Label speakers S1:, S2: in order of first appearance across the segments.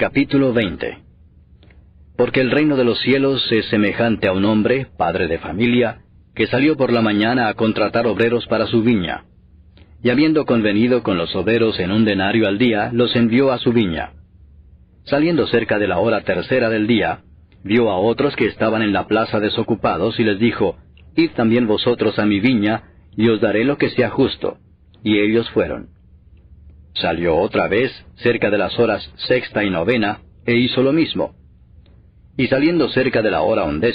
S1: Capítulo 20. Porque el reino de los cielos es semejante a un hombre, padre de familia, que salió por la mañana a contratar obreros para su viña. Y habiendo convenido con los obreros en 1 denario al día, los envió a su viña. Saliendo cerca de la hora tercera del día, vio a otros que estaban en la plaza desocupados, y les dijo, Id también vosotros a mi viña, y os daré lo que sea justo. Y ellos fueron. Salió otra vez, cerca de las horas sexta y novena, e hizo lo mismo. Y saliendo cerca de la hora 11,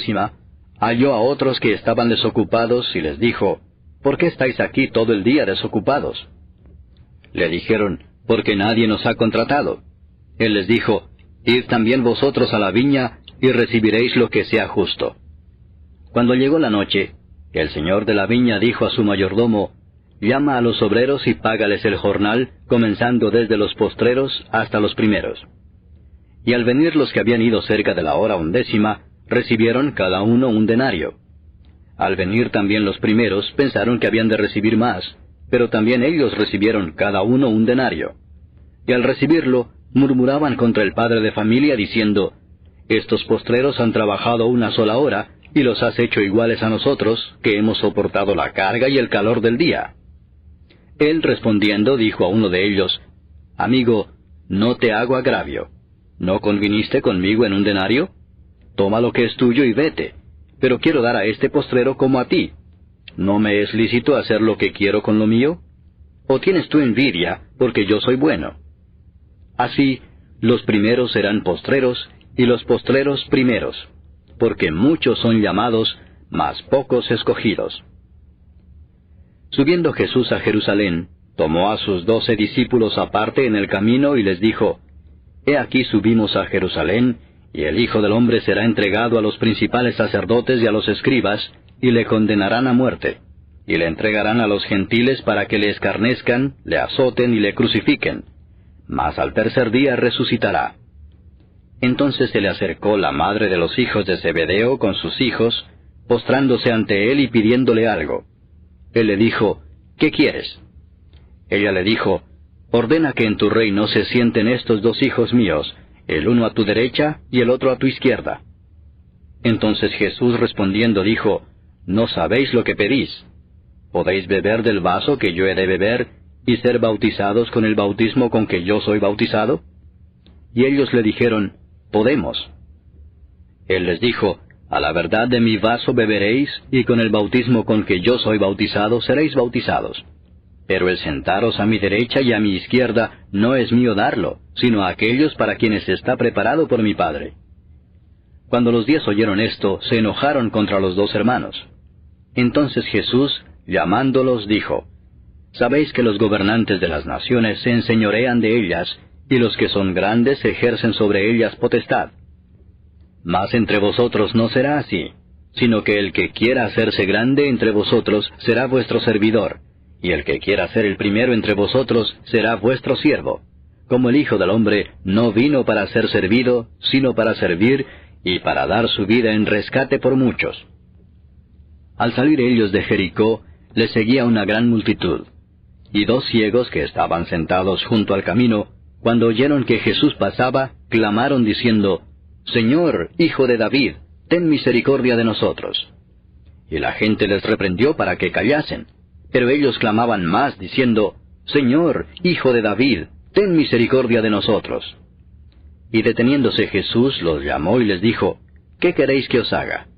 S1: halló a otros que estaban desocupados, y les dijo, ¿por qué estáis aquí todo el día desocupados? Le dijeron, porque nadie nos ha contratado. Él les dijo, Id también vosotros a la viña, y recibiréis lo que sea justo. Cuando llegó la noche, el señor de la viña dijo a su mayordomo, Llama a los obreros y págales el jornal, comenzando desde los postreros hasta los primeros. Y al venir los que habían ido cerca de la hora 11, recibieron cada uno 1 denario. Al venir también los primeros, pensaron que habían de recibir más, pero también ellos recibieron cada uno 1 denario. Y al recibirlo, murmuraban contra el padre de familia, diciendo, Estos postreros han trabajado 1 sola hora, y los has hecho iguales a nosotros, que hemos soportado la carga y el calor del día. Él respondiendo dijo a uno de ellos, Amigo, no te hago agravio. ¿No conviniste conmigo en 1 denario? Toma lo que es tuyo y vete, pero quiero dar a este postrero como a ti. ¿No me es lícito hacer lo que quiero con lo mío? ¿O tienes tú envidia, porque yo soy bueno? Así, los primeros serán postreros, y los postreros primeros, porque muchos son llamados, mas pocos escogidos. Subiendo Jesús a Jerusalén, tomó a sus 12 discípulos aparte en el camino y les dijo, He aquí subimos a Jerusalén, y el Hijo del Hombre será entregado a los principales sacerdotes y a los escribas, y le condenarán a muerte, y le entregarán a los gentiles para que le escarnezcan, le azoten y le crucifiquen, mas al tercer día resucitará. Entonces se le acercó la madre de los hijos de Zebedeo con sus hijos, postrándose ante él y pidiéndole algo. Él le dijo, ¿qué quieres? Ella le dijo, Ordena que en tu reino se sienten estos 2 hijos míos, el uno a tu derecha y el otro a tu izquierda. Entonces Jesús respondiendo dijo, No sabéis lo que pedís. ¿Podéis beber del vaso que yo he de beber, y ser bautizados con el bautismo con que yo soy bautizado? Y ellos le dijeron, Podemos. Él les dijo, A la verdad de mi vaso beberéis, y con el bautismo con que yo soy bautizado seréis bautizados. Pero el sentaros a mi derecha y a mi izquierda no es mío darlo, sino a aquellos para quienes está preparado por mi Padre. Cuando los 10 oyeron esto, se enojaron contra los 2 hermanos. Entonces Jesús, llamándolos, dijo, Sabéis que los gobernantes de las naciones se enseñorean de ellas, y los que son grandes ejercen sobre ellas potestad. Mas entre vosotros no será así, sino que el que quiera hacerse grande entre vosotros será vuestro servidor, y el que quiera ser el primero entre vosotros será vuestro siervo, como el Hijo del Hombre no vino para ser servido, sino para servir, y para dar su vida en rescate por muchos. Al salir ellos de Jericó, les seguía una gran multitud, y 2 ciegos que estaban sentados junto al camino, cuando oyeron que Jesús pasaba, clamaron diciendo, Señor, Hijo de David, ten misericordia de nosotros. Y la gente les reprendió para que callasen, pero ellos clamaban más, diciendo, Señor, Hijo de David, ten misericordia de nosotros. Y deteniéndose Jesús los llamó y les dijo, ¿qué queréis que os haga?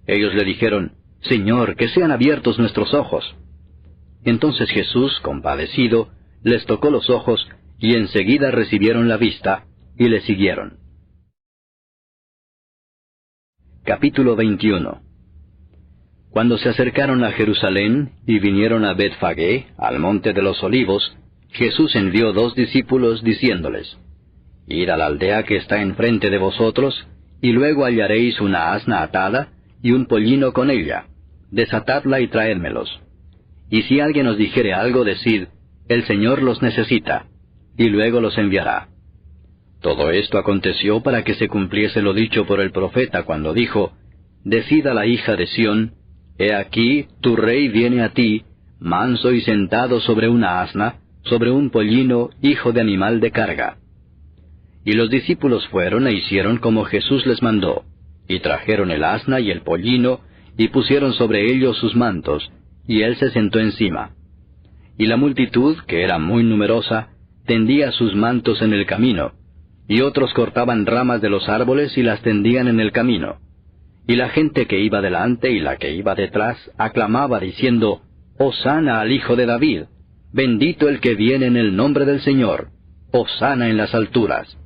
S1: Ellos le dijeron, Señor, que sean abiertos nuestros ojos. Entonces Jesús, compadecido, les tocó los ojos, y enseguida recibieron la vista, y le siguieron. Capítulo 21. Cuando se acercaron a Jerusalén, y vinieron a Betfagé, al monte de los Olivos, Jesús envió 2 discípulos, diciéndoles, Id a la aldea que está enfrente de vosotros, y luego hallaréis una asna atada, y un pollino con ella. Desatadla y traédmelos. Y si alguien os dijere algo, decid, el Señor los necesita, y luego los enviará. Todo esto aconteció para que se cumpliese lo dicho por el profeta cuando dijo, Decid a la hija de Sión, He aquí, tu rey viene a ti, manso y sentado sobre una asna, sobre un pollino, hijo de animal de carga. Y los discípulos fueron e hicieron como Jesús les mandó, y trajeron el asna y el pollino, y pusieron sobre ellos sus mantos, y él se sentó encima. Y la multitud, que era muy numerosa, tendía sus mantos en el camino, y otros cortaban ramas de los árboles y las tendían en el camino. Y la gente que iba delante y la que iba detrás aclamaba diciendo, Hosana al Hijo de David, bendito el que viene en el nombre del Señor, Hosana en las alturas.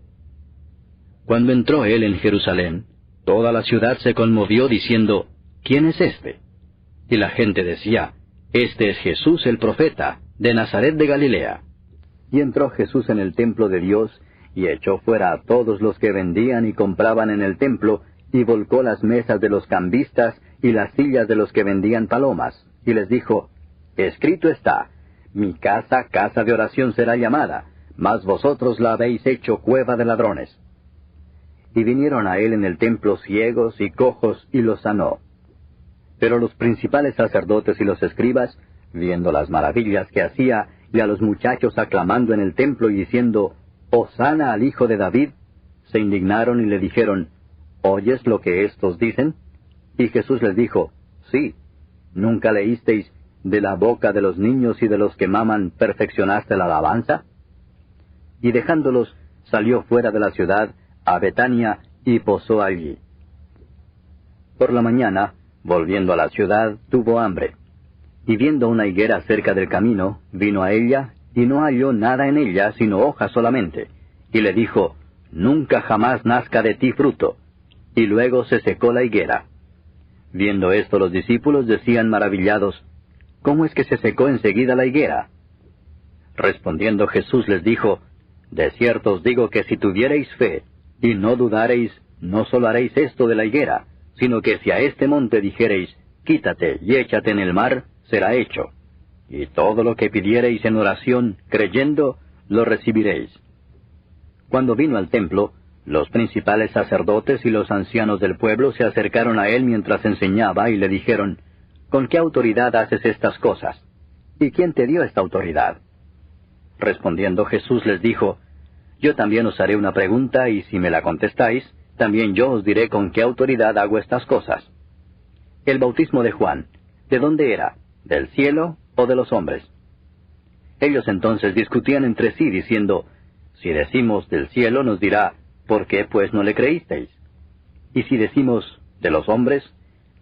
S1: Cuando entró él en Jerusalén, toda la ciudad se conmovió diciendo, ¿quién es este? Y la gente decía, este es Jesús el profeta, de Nazaret de Galilea. Y entró Jesús en el templo de Dios, y echó fuera a todos los que vendían y compraban en el templo, y volcó las mesas de los cambistas y las sillas de los que vendían palomas, y les dijo, escrito está, mi casa, casa de oración será llamada, mas vosotros la habéis hecho cueva de ladrones. Y vinieron a él en el templo ciegos y cojos, y los sanó. Pero los principales sacerdotes y los escribas, viendo las maravillas que hacía, y a los muchachos aclamando en el templo y diciendo, Hosana al Hijo de David, se indignaron y le dijeron, ¿oyes lo que éstos dicen? Y Jesús les dijo, sí, ¿nunca leísteis, de la boca de los niños y de los que maman perfeccionaste la alabanza? Y dejándolos, salió fuera de la ciudad, a Betania, y posó allí. Por la mañana, volviendo a la ciudad, tuvo hambre. Y viendo una higuera cerca del camino, vino a ella, y no halló nada en ella, sino hojas solamente. Y le dijo, nunca jamás nazca de ti fruto. Y luego se secó la higuera. Viendo esto los discípulos decían maravillados, ¿cómo es que se secó enseguida la higuera? Respondiendo Jesús les dijo, de cierto os digo que si tuviereis fe, y no dudareis, no solo haréis esto de la higuera, sino que si a este monte dijereis, quítate y échate en el mar, será hecho. Y todo lo que pidiereis en oración, creyendo, lo recibiréis. Cuando vino al templo, los principales sacerdotes y los ancianos del pueblo se acercaron a él mientras enseñaba y le dijeron, ¿con qué autoridad haces estas cosas? ¿Y quién te dio esta autoridad? Respondiendo Jesús les dijo, yo también os haré una pregunta, y si me la contestáis, también yo os diré con qué autoridad hago estas cosas. El bautismo de Juan, ¿de dónde era? ¿Del cielo o de los hombres? Ellos entonces discutían entre sí, diciendo, si decimos del cielo, nos dirá, ¿por qué pues no le creísteis? Y si decimos de los hombres,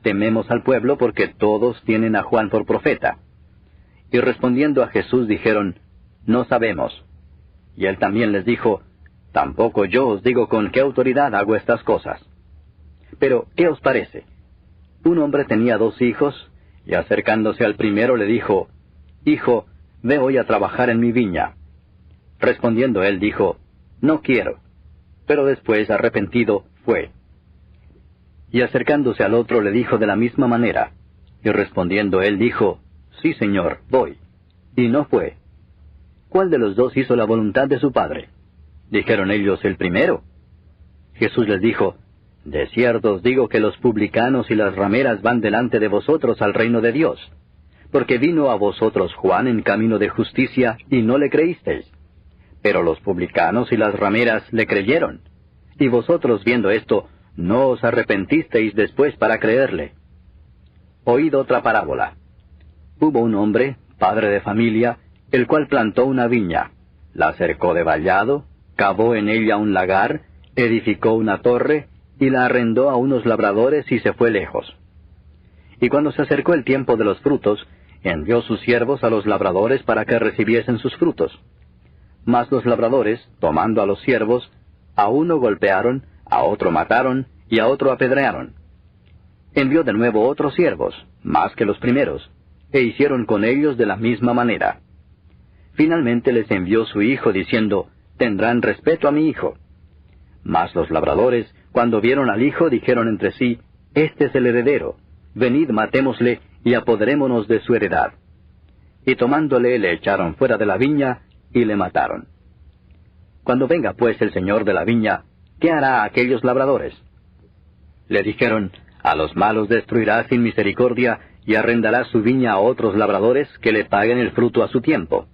S1: tememos al pueblo porque todos tienen a Juan por profeta. Y respondiendo a Jesús dijeron, no sabemos. Y él también les dijo, tampoco yo os digo con qué autoridad hago estas cosas. Pero, ¿qué os parece? Un hombre tenía 2 hijos, y acercándose al primero le dijo, Hijo, ve hoy a trabajar en mi viña. Respondiendo él dijo, No quiero. Pero después, arrepentido, fue. Y acercándose al otro le dijo de la misma manera. Y respondiendo él dijo, Sí, Señor, voy. Y no fue. ¿Cuál de los 2 hizo la voluntad de su padre? Dijeron ellos, el primero. Jesús les dijo, de cierto os digo que los publicanos y las rameras van delante de vosotros al reino de Dios. Porque vino a vosotros Juan en camino de justicia, y no le creísteis. Pero los publicanos y las rameras le creyeron. Y vosotros viendo esto, no os arrepentisteis después para creerle. Oíd otra parábola. Hubo un hombre, padre de familia, el cual plantó una viña, la cercó de vallado, cavó en ella un lagar, edificó una torre, y la arrendó a unos labradores y se fue lejos. Y cuando se acercó el tiempo de los frutos, envió sus siervos a los labradores para que recibiesen sus frutos. Mas los labradores, tomando a los siervos, a uno golpearon, a otro mataron, y a otro apedrearon. Envió de nuevo otros siervos, más que los primeros, e hicieron con ellos de la misma manera. Finalmente les envió su hijo, diciendo, tendrán respeto a mi hijo. Mas los labradores, cuando vieron al hijo, dijeron entre sí, este es el heredero, venid matémosle, y apoderémonos de su heredad. Y tomándole, le echaron fuera de la viña, y le mataron. Cuando venga pues el señor de la viña, ¿qué hará a aquellos labradores? Le dijeron, a los malos destruirá sin misericordia, y arrendará su viña a otros labradores, que le paguen el fruto a su tiempo.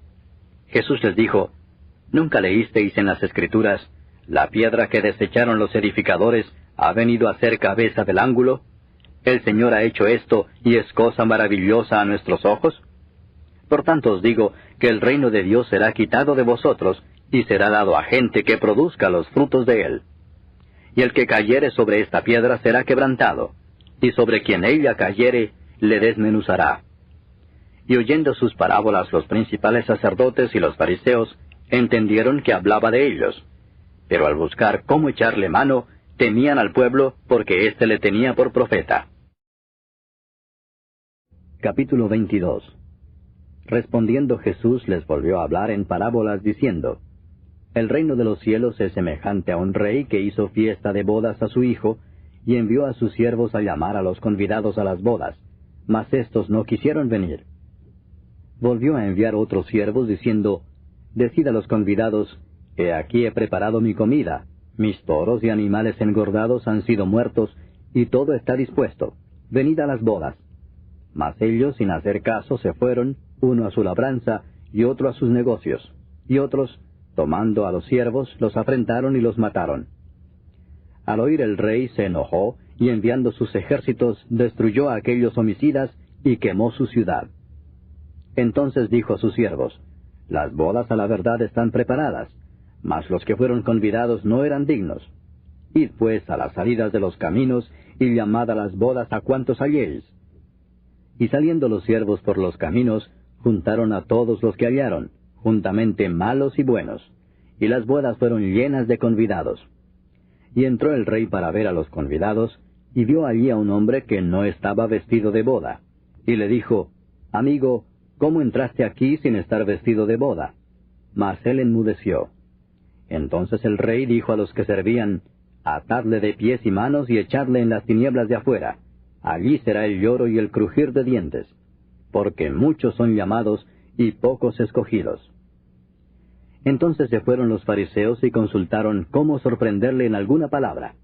S1: Jesús les dijo, ¿nunca leísteis en las Escrituras, la piedra que desecharon los edificadores ha venido a ser cabeza del ángulo. ¿El Señor ha hecho esto y es cosa maravillosa a nuestros ojos? Por tanto os digo que el reino de Dios será quitado de vosotros, y será dado a gente que produzca los frutos de él. Y el que cayere sobre esta piedra será quebrantado, y sobre quien ella cayere le desmenuzará. Y oyendo sus parábolas los principales sacerdotes y los fariseos, entendieron que hablaba de ellos. Pero al buscar cómo echarle mano, temían al pueblo, porque éste le tenía por profeta. Capítulo 22. Respondiendo Jesús les volvió a hablar en parábolas diciendo: El reino de los cielos es semejante a un rey que hizo fiesta de bodas a su hijo, y envió a sus siervos a llamar a los convidados a las bodas, mas éstos no quisieron venir. Volvió a enviar otros siervos diciendo: Decid a los convidados: He aquí he preparado mi comida, mis toros y animales engordados han sido muertos, y todo está dispuesto, venid a las bodas. Mas ellos, sin hacer caso, se fueron, uno a su labranza, y otro a sus negocios, y otros, tomando a los siervos, los afrentaron y los mataron. Al oír el rey se enojó, y enviando sus ejércitos, destruyó a aquellos homicidas, y quemó su ciudad. Entonces dijo a sus siervos: Las bodas a la verdad están preparadas, mas los que fueron convidados no eran dignos. Id pues a las salidas de los caminos, y llamad a las bodas a cuantos halléis. Y saliendo los siervos por los caminos, juntaron a todos los que hallaron, juntamente malos y buenos, y las bodas fueron llenas de convidados. Y entró el rey para ver a los convidados, y vio allí a un hombre que no estaba vestido de boda, y le dijo: Amigo, ¿cómo entraste aquí sin estar vestido de boda? Mas él enmudeció. Entonces el rey dijo a los que servían: Atadle de pies y manos y echadle en las tinieblas de afuera. Allí será el lloro y el crujir de dientes, porque muchos son llamados y pocos escogidos. Entonces se fueron los fariseos y consultaron cómo sorprenderle en alguna palabra.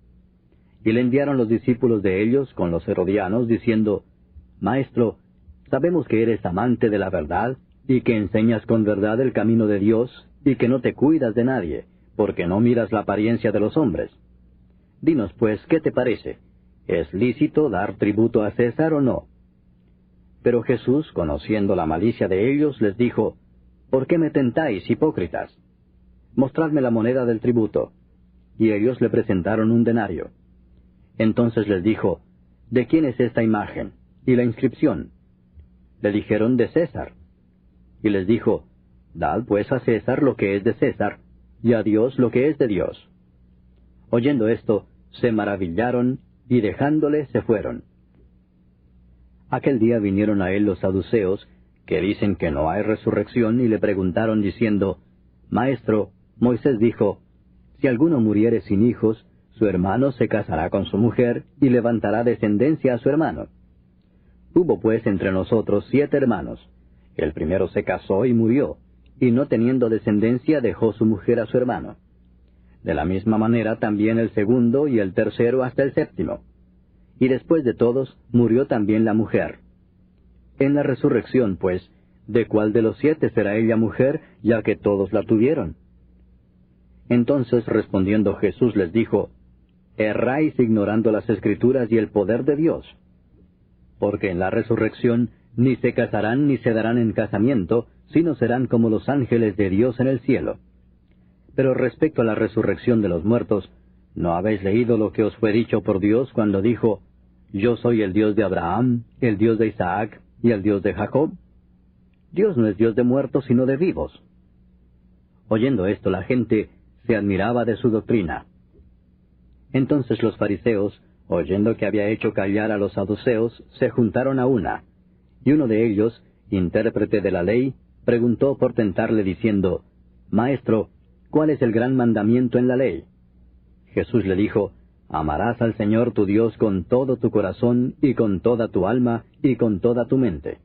S1: Y le enviaron los discípulos de ellos con los herodianos, diciendo: Maestro, sabemos que eres amante de la verdad, y que enseñas con verdad el camino de Dios, y que no te cuidas de nadie, porque no miras la apariencia de los hombres. Dinos pues, ¿qué te parece? ¿Es lícito dar tributo a César o no? Pero Jesús, conociendo la malicia de ellos, les dijo: ¿Por qué me tentáis, hipócritas? Mostradme la moneda del tributo. Y ellos le presentaron un denario. Entonces les dijo: ¿De quién es esta imagen? ¿Y la inscripción? Le dijeron: de César. Y les dijo: Dad pues a César lo que es de César, y a Dios lo que es de Dios. Oyendo esto, se maravillaron, y dejándole se fueron. Aquel día vinieron a él los saduceos, que dicen que no hay resurrección, y le preguntaron diciendo: Maestro, Moisés dijo: Si alguno muriere sin hijos, su hermano se casará con su mujer, y levantará descendencia a su hermano. Hubo pues entre nosotros 7 hermanos. El primero se casó y murió, y no teniendo descendencia dejó su mujer a su hermano. De la misma manera también el segundo y el tercero hasta el séptimo. Y después de todos murió también la mujer. En la resurrección, pues, ¿de cuál de los 7 será ella mujer, ya que todos la tuvieron? Entonces respondiendo Jesús les dijo: Erráis ignorando las Escrituras y el poder de Dios. Porque en la resurrección ni se casarán ni se darán en casamiento, sino serán como los ángeles de Dios en el cielo. Pero respecto a la resurrección de los muertos, ¿no habéis leído lo que os fue dicho por Dios cuando dijo: Yo soy el Dios de Abraham, el Dios de Isaac y el Dios de Jacob? Dios no es Dios de muertos, sino de vivos. Oyendo esto, la gente se admiraba de su doctrina. Entonces los fariseos, oyendo que había hecho callar a los saduceos, se juntaron a una. Y uno de ellos, intérprete de la ley, preguntó por tentarle diciendo: Maestro, ¿cuál es el gran mandamiento en la ley? Jesús le dijo: Amarás al Señor tu Dios con todo tu corazón, y con toda tu alma, y con toda tu mente.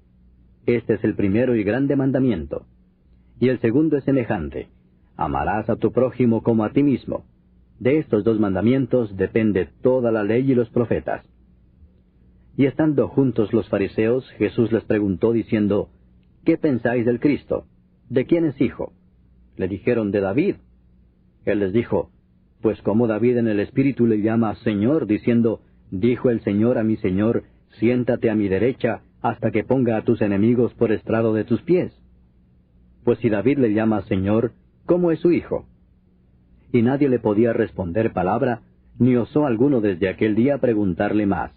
S1: Este es el primero y grande mandamiento. Y el segundo es semejante: Amarás a tu prójimo como a ti mismo. De estos 2 mandamientos depende toda la ley y los profetas. Y estando juntos los fariseos, Jesús les preguntó diciendo: ¿Qué pensáis del Cristo? ¿De quién es hijo? Le dijeron: de David. Él les dijo: Pues como David en el Espíritu le llama Señor, diciendo, dijo el Señor a mi Señor, siéntate a mi derecha, hasta que ponga a tus enemigos por estrado de tus pies. Pues si David le llama Señor, ¿cómo es su hijo? Y nadie le podía responder palabra, ni osó alguno desde aquel día preguntarle más.